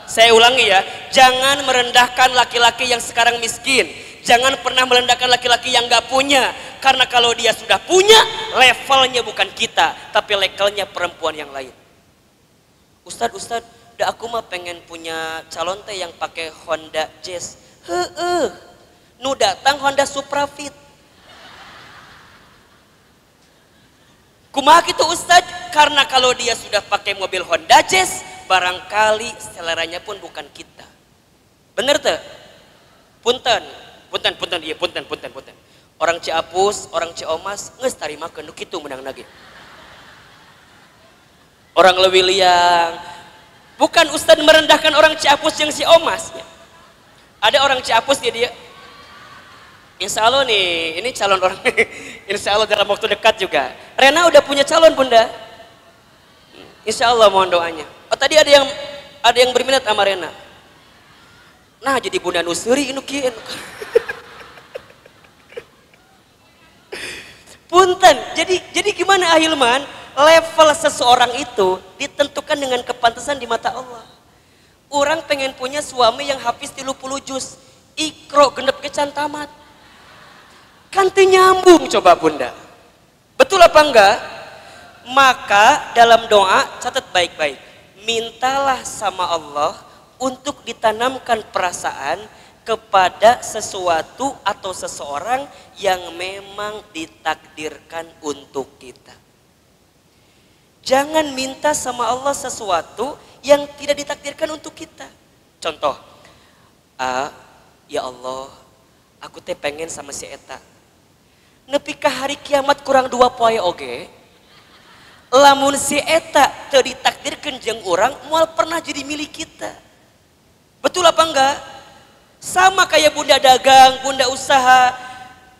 [SPEAKER 1] Saya ulangi ya, jangan merendahkan laki-laki yang sekarang miskin. Jangan pernah merendahkan laki-laki yang gak punya. Karena kalau dia sudah punya, levelnya bukan kita, tapi levelnya perempuan yang lain. Ustad, udah aku mah pengen punya calon teh yang pakai Honda Jazz. Nu datang Honda Supra Fit. Kumaha gitu Ustad? Karena kalau dia sudah pakai mobil Honda Jazz, barangkali seleranya pun bukan kita. Bener tuh? Punten. Orang Ciapus, orang Ciomas, nges tarimakeun nu kitu menang lagi. Orang Lewiliang, bukan Ustadz merendahkan orang Ciapus yang Ciomas. Ada orang Ciapus dia. Insya Allah nih, ini calon orang. Insya Allah dalam waktu dekat juga. Rena udah punya calon bunda. Insya Allah mohon doanya. Oh tadi ada yang berminat sama Rena. Nah jadi bunda nusuri inu kieu. Punten. Jadi gimana Ahilman? Level seseorang itu ditentukan dengan kepantasan di mata Allah. Orang pengen punya suami yang hafiz 30 juz, Iqra genep kecan tamat. Kan teu nyambung coba bunda. Betul apa enggak? Maka dalam doa catat baik-baik. Mintalah sama Allah untuk ditanamkan perasaan kepada sesuatu atau seseorang yang memang ditakdirkan untuk kita. Jangan minta sama Allah sesuatu yang tidak ditakdirkan untuk kita. Contoh, ya Allah, aku teh pengen sama si Eta. Nepi ka hari kiamat kurang 2 poe oge. Lamun si Eta teu ditakdirkeun jeung urang, moal pernah jadi milik kita. Betul apa enggak? Sama kayak bunda dagang, bunda usaha,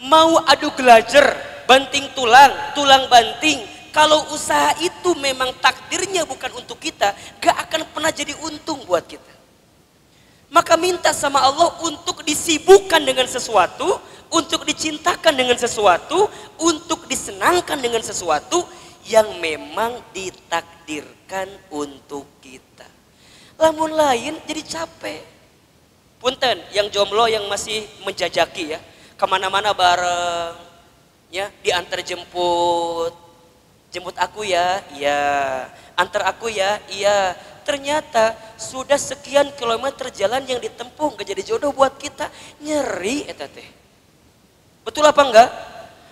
[SPEAKER 1] mau adu gelajer, banting tulang banting. Kalau usaha itu memang takdirnya bukan untuk kita, gak akan pernah jadi untung buat kita. Maka minta sama Allah untuk disibukkan dengan sesuatu, untuk dicintakan dengan sesuatu, untuk disenangkan dengan sesuatu yang memang ditakdirkan untuk kita. Lamun lain jadi capek. Punten, yang jomblo yang masih menjajaki ya, kemana-mana bareng, ya diantar jemput aku ya, iya, antar aku ya, iya. Ternyata sudah sekian kilometer jalan yang ditempuh gak jadi jodoh buat kita, nyeri eta teh. Betul apa enggak?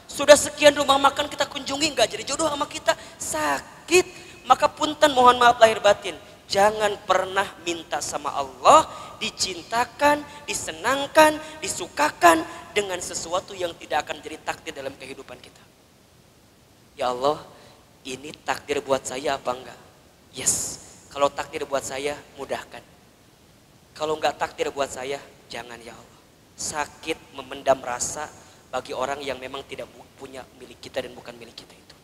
[SPEAKER 1] Sudah sekian rumah makan kita kunjungi gak jadi jodoh sama kita, sakit. Maka punten mohon maaf lahir batin. Jangan pernah minta sama Allah dicintakan, disenangkan, disukakan dengan sesuatu yang tidak akan jadi takdir dalam kehidupan kita. Ya Allah, ini takdir buat saya apa enggak? Yes, kalau takdir buat saya mudahkan. Kalau enggak takdir buat saya, jangan ya Allah. Sakit memendam rasa bagi orang yang memang tidak punya milik kita dan bukan milik kita itu.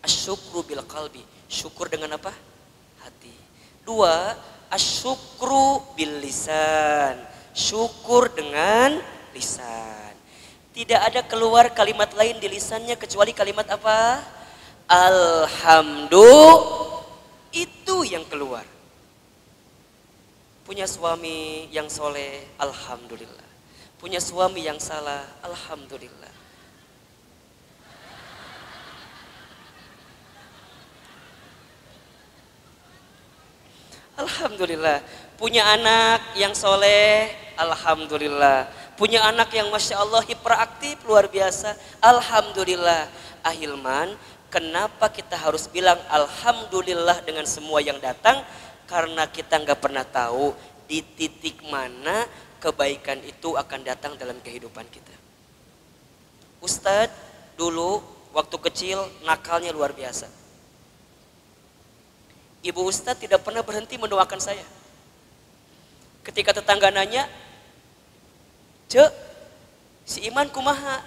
[SPEAKER 1] Asyukru bil qalbi, syukur dengan apa? Hati. 2, asyukru bil lisan, syukur dengan lisan. Tidak ada keluar kalimat lain di lisannya kecuali kalimat apa? Alhamdulillah. Itu yang keluar. Punya suami yang soleh, alhamdulillah. Punya suami yang salah, alhamdulillah. Alhamdulillah. Punya anak yang soleh, alhamdulillah. Punya anak yang masya Allah hiperaktif luar biasa, alhamdulillah. Ahilman, kenapa kita harus bilang alhamdulillah dengan semua yang datang? Karena kita nggak pernah tahu di titik mana kebaikan itu akan datang dalam kehidupan kita. Ustadz dulu waktu kecil nakalnya luar biasa. Ibu Ustadz tidak pernah berhenti mendoakan saya. Ketika tetangga nanya, "Cek, si Iman kumaha?"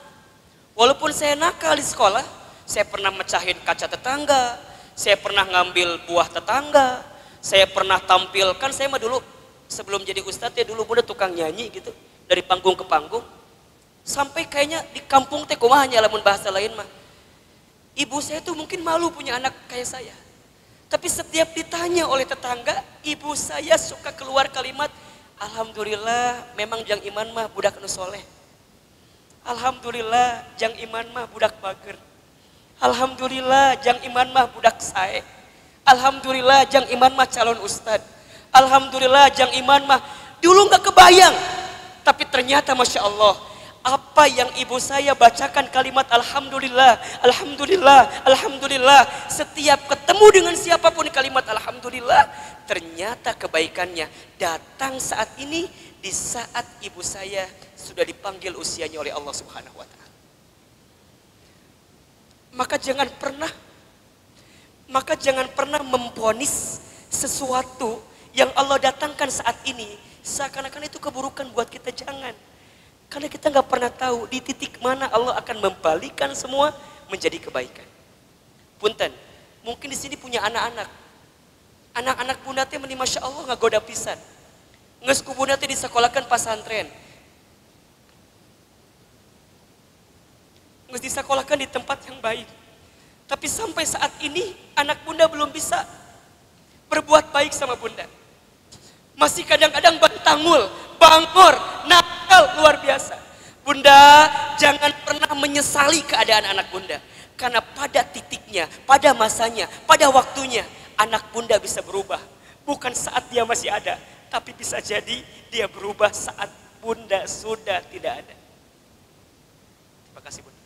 [SPEAKER 1] Walaupun saya nakal di sekolah, saya pernah mecahin kaca tetangga, saya pernah ngambil buah tetangga, saya pernah tampilkan, saya mah dulu sebelum jadi Ustadz ya dulu udah tukang nyanyi gitu, dari panggung ke panggung. Sampai kayaknya di kampung teh kumaha nya lamun bahasa lain mah. Ibu saya tuh mungkin malu punya anak kayak saya. Tapi setiap ditanya oleh tetangga, ibu saya suka keluar kalimat, alhamdulillah memang Jang Iman mah budak nu soleh. Alhamdulillah Jang Iman mah budak bager. Alhamdulillah Jang Iman mah budak sae. Alhamdulillah Jang Iman mah calon ustad. Alhamdulillah Jang Iman mah dulu nggak kebayang. Tapi ternyata Masya Allah, apa yang ibu saya bacakan kalimat alhamdulillah, alhamdulillah, alhamdulillah, setiap ketemu dengan siapapun kalimat alhamdulillah, ternyata kebaikannya datang saat ini di saat ibu saya sudah dipanggil usianya oleh Allah Subhanahu wa taala. Maka jangan pernah memvonis sesuatu yang Allah datangkan saat ini seakan-akan itu keburukan buat kita, jangan. Karena kita nggak pernah tahu di titik mana Allah akan membalikkan semua menjadi kebaikan. Punten, mungkin di sini punya anak-anak. Anak-anak bunda teh meni masya Allah nggak goda pisan. Nges ku bunda teh disekolahkan pasantren. Nges disekolahkan di tempat yang baik. Tapi sampai saat ini anak bunda belum bisa berbuat baik sama bunda. Masih kadang-kadang bantangul, bangor, nakal luar biasa. Bunda jangan pernah menyesali keadaan anak bunda. Karena pada titiknya, pada masanya, pada waktunya anak bunda bisa berubah. Bukan saat dia masih ada, tapi bisa jadi dia berubah saat bunda sudah tidak ada. Terima kasih bunda.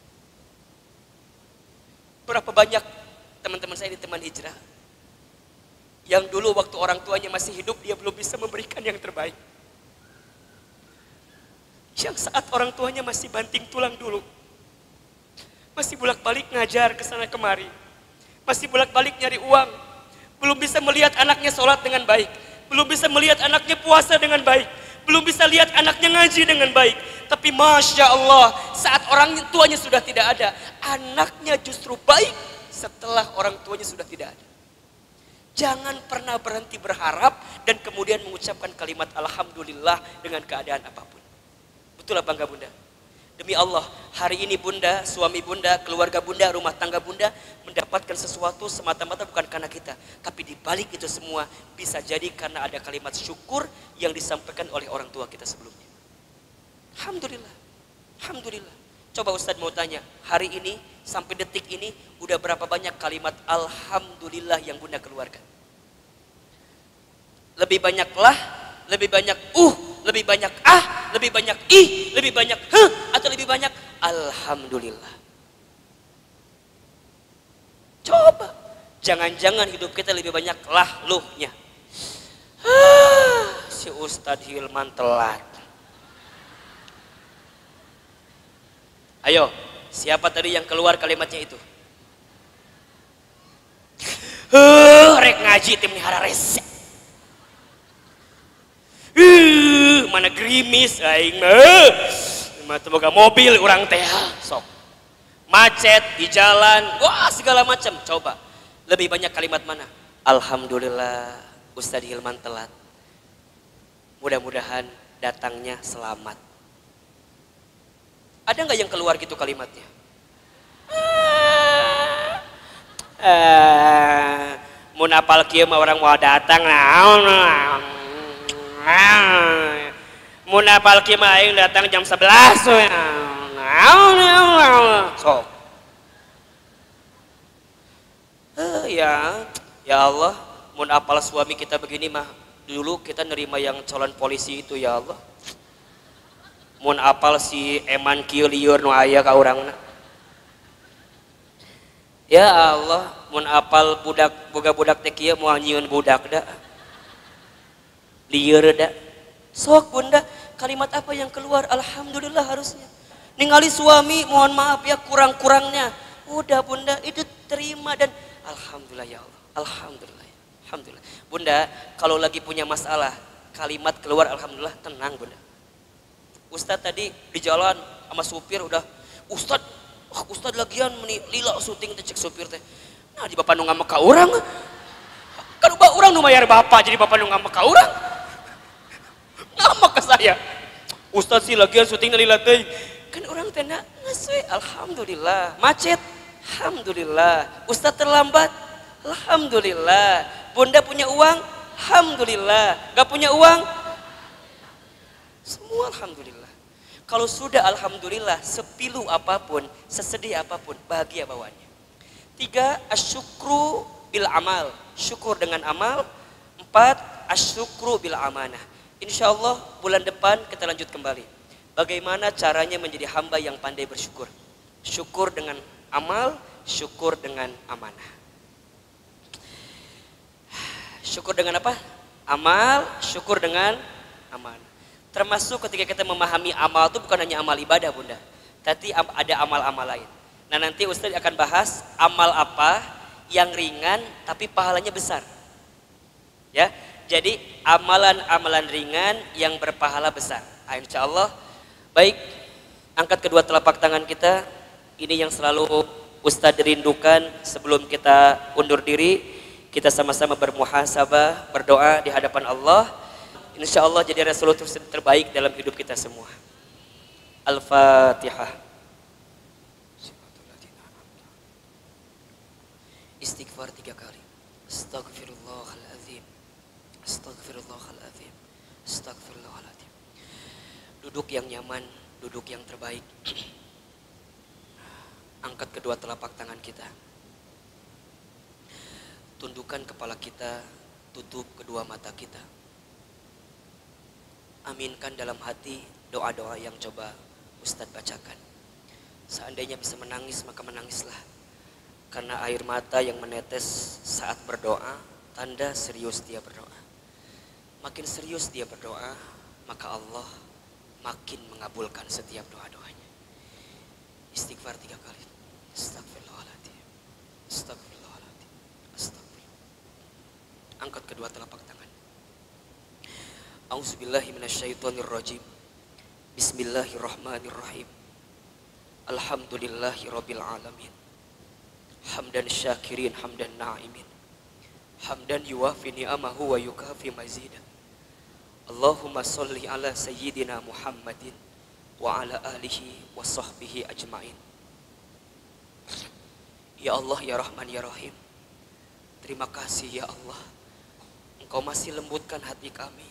[SPEAKER 1] Berapa banyak teman-teman saya di teman hijrah yang dulu waktu orang tuanya masih hidup dia belum bisa memberikan yang terbaik. Yang saat orang tuanya masih banting tulang dulu, masih bolak-balik ngajar ke sana kemari, masih bolak-balik nyari uang, belum bisa melihat anaknya sholat dengan baik, belum bisa melihat anaknya puasa dengan baik, belum bisa lihat anaknya ngaji dengan baik. Tapi Masya Allah, saat orang tuanya sudah tidak ada, anaknya justru baik setelah orang tuanya sudah tidak ada. Jangan pernah berhenti berharap dan kemudian mengucapkan kalimat alhamdulillah dengan keadaan apapun. Betul apa enggak bunda? Demi Allah, hari ini bunda, suami bunda, keluarga bunda, rumah tangga bunda mendapatkan sesuatu semata-mata bukan karena kita. Tapi di balik itu semua bisa jadi karena ada kalimat syukur yang disampaikan oleh orang tua kita sebelumnya. Alhamdulillah, alhamdulillah. Coba Ustadz mau tanya, hari ini sampai detik ini udah berapa banyak kalimat alhamdulillah yang bunda keluarkan? Lebih banyak lah, lebih banyak lebih banyak lebih banyak lebih banyak atau lebih banyak alhamdulillah? Coba, jangan-jangan hidup kita lebih banyak luhnya. Si Ustadz Hilman telat. Ayo, siapa tadi yang keluar kalimatnya itu? Rek ngaji tim nihara rese. Mana gerimis aing mah. Boga mobil urang teh sok. Macet di jalan, wah segala macam. Coba, lebih banyak kalimat mana? Alhamdulillah, Ustadz Hilman telat. Mudah-mudahan datangnya selamat. Ada nggak yang keluar gitu kalimatnya? Mun apal kieu mah orang mau datang naon. Mun apal kieu mah aing datang jam 11. Sok. Ya Allah, mun apal suami kita begini mah dulu kita nerima yang calon polisi itu ya Allah. Mun apal si eman kieu lieur nu aya ka urangna. Ya Allah, mun apal budak boga budak teh kieu moal nyieun budak da. Lieur da. Sok Bunda, kalimat apa yang keluar? Alhamdulillah harusnya. Ningali suami, mohon maaf ya kurang-kurangnya. Udah Bunda, itu terima dan alhamdulillah ya Allah. Alhamdulillah. Alhamdulillah. Bunda, kalau lagi punya masalah, kalimat keluar alhamdulillah, tenang Bunda. Ustadz tadi di jalan sama supir udah, Ustadz lagian meni lila syuting teh cek supir teh. Nah, di bapak nu ngamek ka urang. Kan urang nu mayar bapak jadi bapak nu ngamek ka urang. Ngamek ke saya. Ustadz sih lagian syuting lila teh. Kan orang teh ngasih alhamdulillah. Macet. Alhamdulillah. Ustadz terlambat. Alhamdulillah. Bunda punya uang? Alhamdulillah. Gak punya uang? Semua alhamdulillah. Kalau sudah alhamdulillah, sepilu apapun, sesedih apapun, bahagia bawaannya. 3, asyukru bil amal. Syukur dengan amal. 4, asyukru bil amanah. Insya Allah bulan depan kita lanjut kembali. Bagaimana caranya menjadi hamba yang pandai bersyukur. Syukur dengan amal, syukur dengan amanah. Syukur dengan apa? Amal, syukur dengan amanah. Termasuk ketika kita memahami amal itu bukan hanya amal ibadah Bunda. Tapi ada amal-amal lain. Nah nanti Ustaz akan bahas amal apa yang ringan tapi pahalanya besar. Ya, jadi amalan-amalan ringan yang berpahala besar. Insya Allah. Baik, angkat kedua telapak tangan kita. Ini yang selalu Ustaz rindukan sebelum kita undur diri. Kita sama-sama bermuhasabah, berdoa di hadapan Allah. Insya Allah jadi resolusi terbaik dalam hidup kita semua. Al-Fatihah. Istighfar 3 kali. Astaghfirullahaladzim. Astaghfirullahaladzim. Astaghfirullahaladzim. Duduk yang nyaman, duduk yang terbaik. Angkat kedua telapak tangan kita. Tundukkan kepala kita, tutup kedua mata kita. Aminkan dalam hati doa-doa yang coba Ustadz bacakan. Seandainya bisa menangis maka menangislah. Karena air mata yang menetes saat berdoa tanda serius dia berdoa. Makin serius dia berdoa maka Allah makin mengabulkan setiap doa-doanya. Istighfar 3 kali. Astagfirullahaladzim. Astagfirullahaladzim. Astagfirullah. Angkat kedua telapak tangan. A'udzubillahi minasyaitonirrajim. Bismillahirrahmanirrahim. Alhamdulillahi rabbil alamin. Hamdan syakirin, hamdan na'imin. Hamdan yuwafi ni'amahu wa yukafi mazidah. Allahumma salli ala sayyidina Muhammadin wa ala alihi wa sahbihi ajma'in. Ya Allah, ya Rahman, ya Rahim. Terima kasih ya Allah. Engkau masih lembutkan hati kami.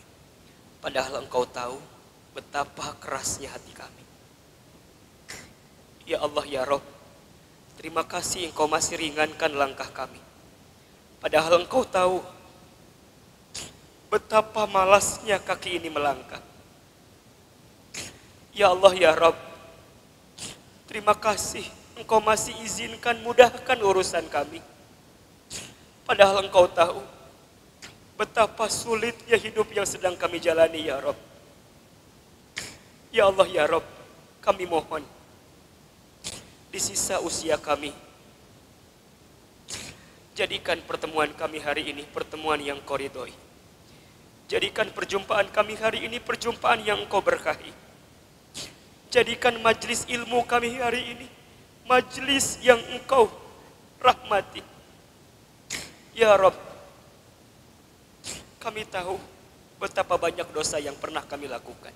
[SPEAKER 1] Padahal Engkau tahu betapa kerasnya hati kami. Ya Allah ya Rabb, terima kasih Engkau masih ringankan langkah kami. Padahal Engkau tahu betapa malasnya kaki ini melangkah. Ya Allah ya Rabb, terima kasih Engkau masih izinkan mudahkan urusan kami. Padahal Engkau tahu betapa sulitnya hidup yang sedang kami jalani ya Rabb. Ya Allah ya Rabb, kami mohon di sisa usia kami, jadikan pertemuan kami hari ini pertemuan yang Kau ridhoi. Jadikan perjumpaan kami hari ini perjumpaan yang Kau berkahi. Jadikan majlis ilmu kami hari ini majlis yang Engkau rahmati. Ya Rabb, kami tahu betapa banyak dosa yang pernah kami lakukan.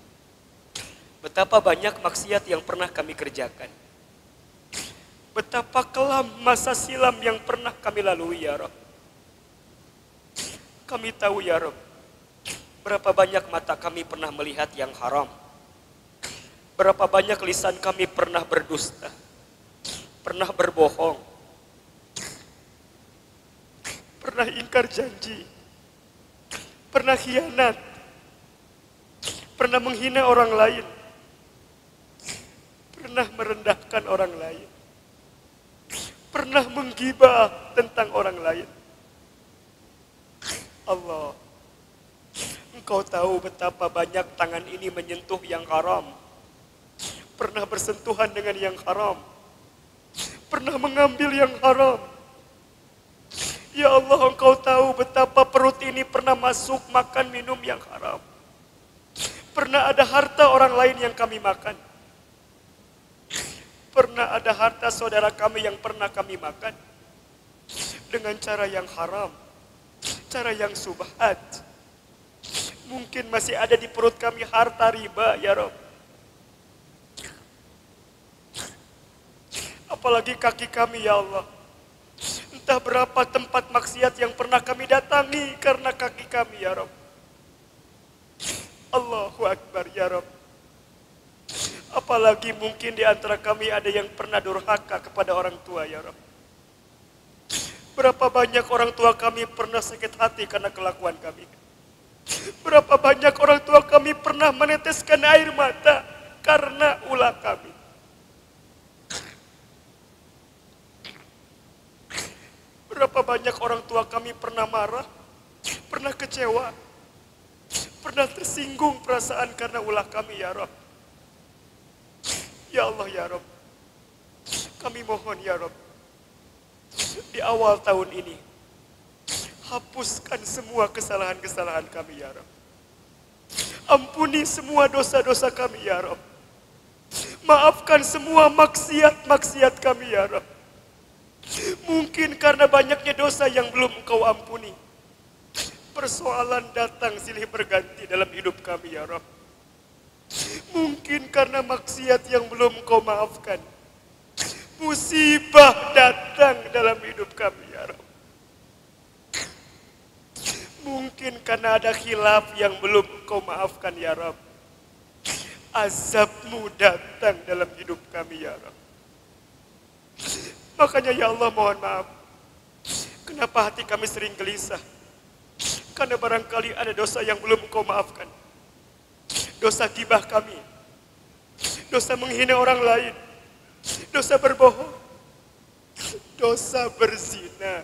[SPEAKER 1] Betapa banyak maksiat yang pernah kami kerjakan. Betapa kelam masa silam yang pernah kami lalui ya Rabb. Kami tahu ya Rabb, berapa banyak mata kami pernah melihat yang haram. Berapa banyak lisan kami pernah berdusta. Pernah berbohong. Pernah ingkar janji.
[SPEAKER 2] pernah khianat, pernah menghina orang lain, pernah merendahkan orang lain, pernah menggibah tentang orang lain. Allah, Engkau tahu betapa banyak tangan ini menyentuh yang haram, pernah bersentuhan dengan yang haram, pernah mengambil yang haram. Ya Allah, Engkau tahu betapa perut ini pernah masuk makan minum yang haram. Pernah ada harta orang lain yang kami makan. Pernah ada harta saudara kami yang pernah kami makan dengan cara yang haram, cara yang subhat. Mungkin masih ada di perut kami harta riba, ya Rabb. Apalagi kaki kami, ya Allah. Entah berapa tempat maksiat yang pernah kami datangi karena kaki kami, ya Rabb. Allahu Akbar, ya Rabb. Apalagi mungkin di antara kami ada yang pernah durhaka kepada orang tua, ya Rabb. Berapa banyak orang tua kami pernah sakit hati karena kelakuan kami. Berapa banyak orang tua kami pernah meneteskan air mata karena ulah kami. Berapa banyak orang tua kami pernah marah, pernah kecewa, pernah tersinggung perasaan karena ulah kami, ya Rabb. Ya Allah, ya Rabb, kami mohon, ya Rabb, di awal tahun ini, hapuskan semua kesalahan-kesalahan kami, ya Rabb. Ampuni semua dosa-dosa kami, ya Rabb. Maafkan semua maksiat-maksiat kami, ya Rabb. Mungkin karena banyaknya dosa yang belum Engkau ampuni, persoalan datang silih berganti dalam hidup kami, ya Rabb. Mungkin karena maksiat yang belum Engkau maafkan, musibah datang dalam hidup kami, ya Rabb. Mungkin karena ada khilaf yang belum Engkau maafkan, ya Rabb. Azab-Mu datang dalam hidup kami, ya Rabb. Makanya, ya Allah, mohon maaf. Kenapa hati kami sering gelisah? Karena barangkali ada dosa yang belum Engkau maafkan. Dosa gibah kami, dosa menghina orang lain, dosa berbohong, dosa berzina.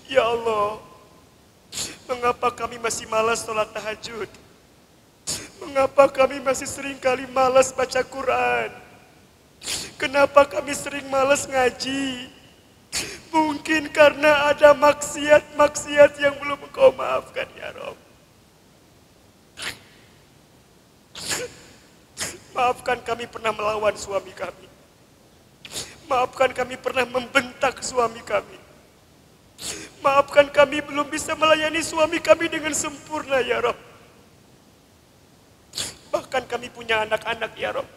[SPEAKER 2] Ya Allah, mengapa kami masih malas sholat tahajud? Mengapa kami masih sering kali malas baca Quran? Kenapa kami sering malas ngaji? Mungkin karena ada maksiat-maksiat yang belum Engkau maafkan, ya Rabb. Maafkan kami pernah melawan suami kami. Maafkan kami pernah membentak suami kami. Maafkan kami belum bisa melayani suami kami dengan sempurna, ya Rabb. Bahkan kami punya anak-anak, ya Rabb.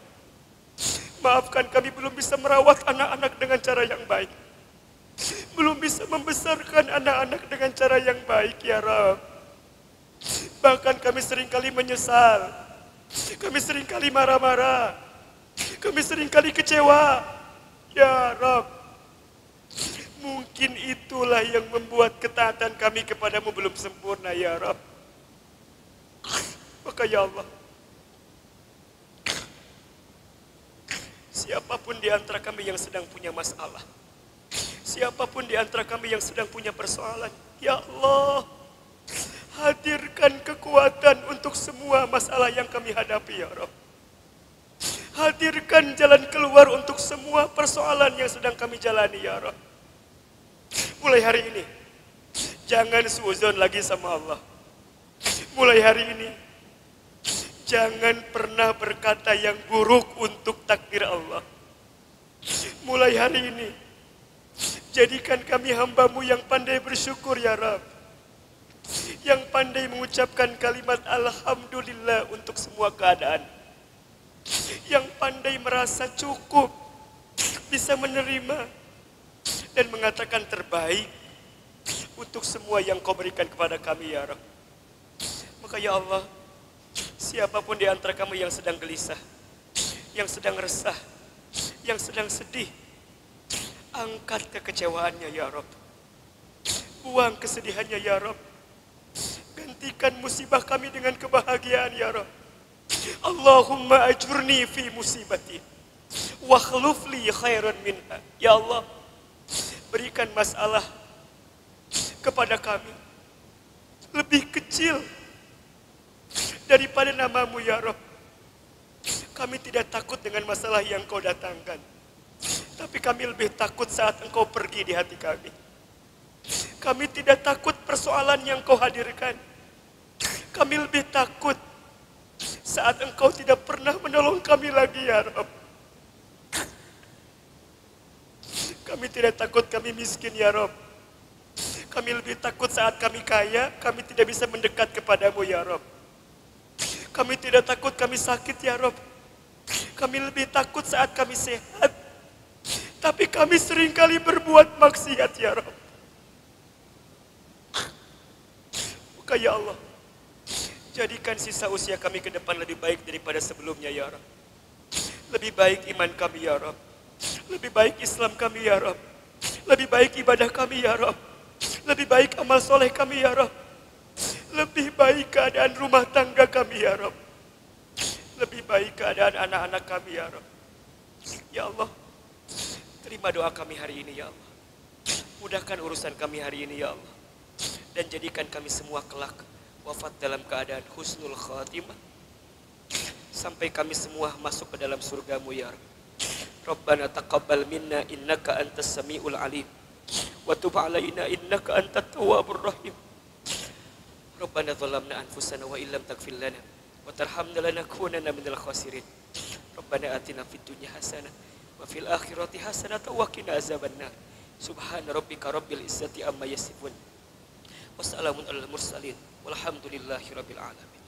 [SPEAKER 2] Maafkan kami belum bisa merawat anak-anak dengan cara yang baik. Belum bisa membesarkan anak-anak dengan cara yang baik, ya Rabb. Bahkan kami seringkali menyesal. Kami seringkali marah-marah. Kami seringkali kecewa. Ya Rabb, mungkin itulah yang membuat ketaatan kami kepadamu belum sempurna, ya Rabb. Maka, ya Allah, siapapun di antara kami yang sedang punya masalah, siapapun di antara kami yang sedang punya persoalan, ya Allah, hadirkan kekuatan untuk semua masalah yang kami hadapi, ya Rabb. Hadirkan jalan keluar untuk semua persoalan yang sedang kami jalani, ya Rabb. Mulai hari ini, jangan suuzon lagi sama Allah. Mulai hari ini, jangan pernah berkata yang buruk untuk takdir Allah. Mulai hari ini, jadikan kami hamba-Mu yang pandai bersyukur, ya Rabb. Yang pandai mengucapkan kalimat Alhamdulillah untuk semua keadaan. Yang pandai merasa cukup, bisa menerima, dan mengatakan terbaik untuk semua yang Kau berikan kepada kami, ya Rabb. Maka, ya Allah, siapapun di antara kami yang sedang gelisah, yang sedang resah, yang sedang sedih, angkat kekecewaannya, ya Rabb. Buang kesedihannya ya Rob. Gantikan musibah kami dengan kebahagiaan ya Rob. Allahumma ajurni fi musibati wa khluf li khairan minha. Ya Allah, berikan masalah kepada kami lebih kecil daripada namamu ya Rob. Kami tidak takut dengan masalah yang kau datangkan, tapi kami lebih takut saat engkau pergi di hati kami. Kami tidak takut persoalan yang kau hadirkan, kami lebih takut saat engkau tidak pernah menolong kami lagi ya Rob. Kami tidak takut kami miskin ya Rob. Kami lebih takut saat kami kaya, kami tidak bisa mendekat kepadamu ya Rob. Kami tidak takut kami sakit ya Rob. Kami lebih takut saat kami sehat, tapi kami seringkali berbuat maksiat ya Rob. Maka ya Allah, jadikan sisa usia kami ke depan lebih baik daripada sebelumnya ya Rob. Lebih baik iman kami ya Rob. Lebih baik Islam kami ya Rob. Lebih baik ibadah kami ya Rob. Lebih baik amal soleh kami ya Rob. Lebih baik keadaan rumah tangga kami ya Rob. Lebih baik keadaan anak-anak kami ya Rob. Ya Allah, terima doa kami hari ini ya Allah. Mudahkan urusan kami hari ini ya Allah. Dan jadikan kami semua kelak wafat dalam keadaan husnul khatimah. Sampai kami semua masuk ke dalam surgamu ya Rabb. Rabbana taqabbal minna innaka antas sami'ul alim. Wa tub alaina innaka antat tawwabur rahim. Rabbana zalamna anfusana wa illam taghfir lana wa tarhamna lanakunanna minal khasirin. Rabbana atina fid dunya hasanah wa fil akhirati hasanah wa qina azabannar. Subhana rabbika rabbil izzati amma yasifun. Wassalamun alal mursalin walhamdulillahi rabbil alamin.